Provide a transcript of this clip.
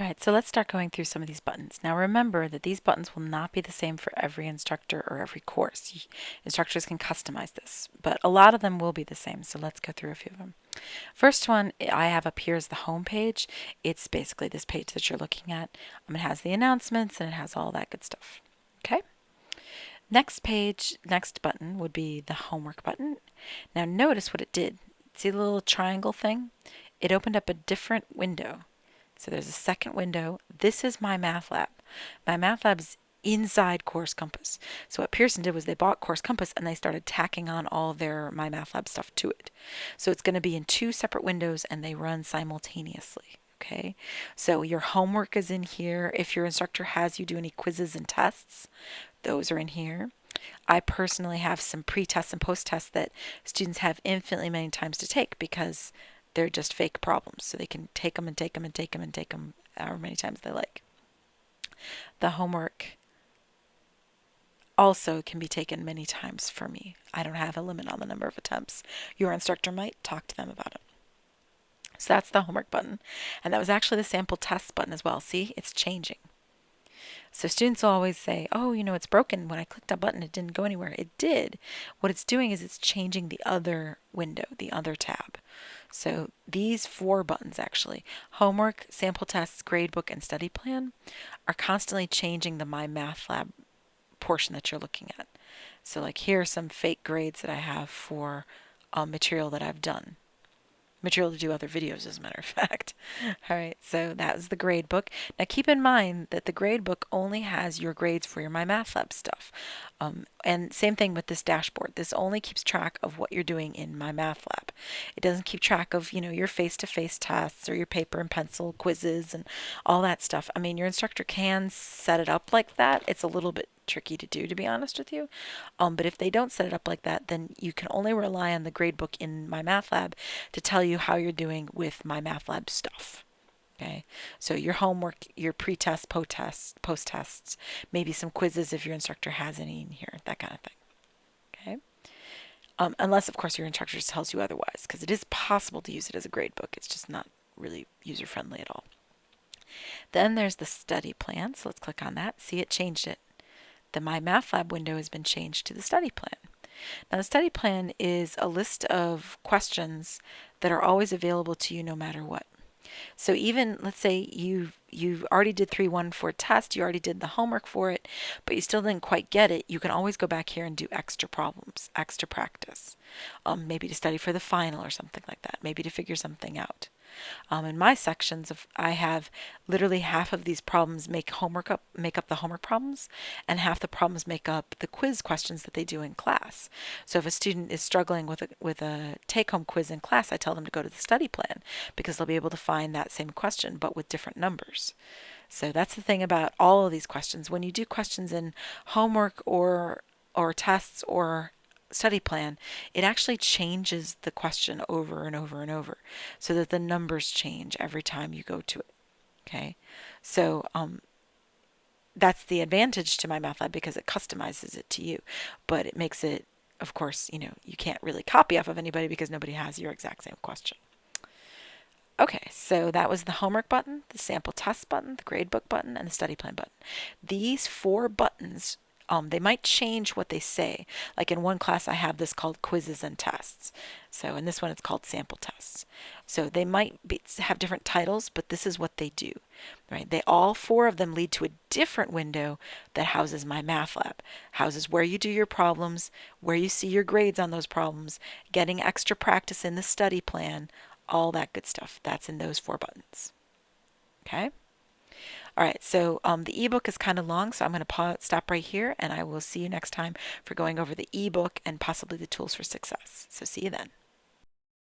All right, so let's start going through some of these buttons. Now remember that these buttons will not be the same for every instructor or every course. Instructors can customize this, but a lot of them will be the same, so let's go through a few of them. First one I have up here is the home page. It's basically this page that you're looking at. It has the announcements and it has all that good stuff. Okay? Next page, next button would be the homework button. Now notice what it did. See the little triangle thing? It opened up a different window. So there's a second window. This is MyMathLab. MyMathLab is inside CourseCompass. So what Pearson did was they bought CourseCompass and they started tacking on all their MyMathLab stuff to it. So it's going to be in two separate windows and they run simultaneously. Okay, so your homework is in here. If your instructor has you do any quizzes and tests, those are in here. I personally have some pre-tests and post-tests that students have infinitely many times to take because they're just fake problems. So they can take them and take them and take them and take them however many times they like. The homework also can be taken many times for me. I don't have a limit on the number of attempts. Your instructor might talk to them about it. So that's the homework button. And that was actually the sample test button as well. See, it's changing. So students will always say, oh, you know, it's broken. When I clicked that button, it didn't go anywhere. It did. What it's doing is it's changing the other window, the other tab. So these four buttons actually, homework, sample tests, gradebook, and study plan, are constantly changing the MyMathLab portion that you're looking at. So like here are some fake grades that I have for material that I've done. Material to do other videos, as a matter of fact. All right, so that was the grade book. Now keep in mind that the grade book only has your grades for your MyMathLab stuff. And same thing with this dashboard. This only keeps track of what you're doing in MyMathLab. It doesn't keep track of, you know, your face-to-face tests or your paper and pencil quizzes and all that stuff. I mean, your instructor can set it up like that. It's a little bit tricky to do, to be honest with you. But if they don't set it up like that, then you can only rely on the gradebook in MyMathLab to tell you how you're doing with MyMathLab stuff. Okay, so your homework, your pre-tests, post-tests, maybe some quizzes if your instructor has any in here, that kind of thing. Okay, unless of course your instructor tells you otherwise, because it is possible to use it as a gradebook. It's just not really user-friendly at all. Then there's the study plan. So let's click on that. See, it changed it. The MyMathLab window has been changed to the study plan. Now the study plan is a list of questions that are always available to you no matter what. So even, let's say you already did 3-1 for a test, you already did the homework for it, but you still didn't quite get it, you can always go back here and do extra problems, extra practice. Maybe to study for the final or something like that, maybe to figure something out. In my sections, I have literally half of these problems make up the homework problems, and half the problems make up the quiz questions that they do in class. So if a student is struggling with a take-home quiz in class, I tell them to go to the study plan because they'll be able to find that same question but with different numbers. So that's the thing about all of these questions. When you do questions in homework or tests or study plan, it actually changes the question over and over and over so that the numbers change every time you go to it. Okay, so that's the advantage to MyMathLab because it customizes it to you, but it makes it, of course, you know, you can't really copy off of anybody because nobody has your exact same question. Okay, so that was the homework button, the sample test button, the gradebook button, and the study plan button. These four buttons, they might change what they say. Like in one class I have this called quizzes and tests. So in this one it's called sample tests. So they might have different titles, but this is what they do. Right? All four of them lead to a different window that houses MyMathLab. Houses where you do your problems, where you see your grades on those problems, getting extra practice in the study plan, all that good stuff. That's in those four buttons. Okay? All right, so the ebook is kind of long, so I'm going to stop right here, and I will see you next time for going over the ebook and possibly the tools for success. So see you then.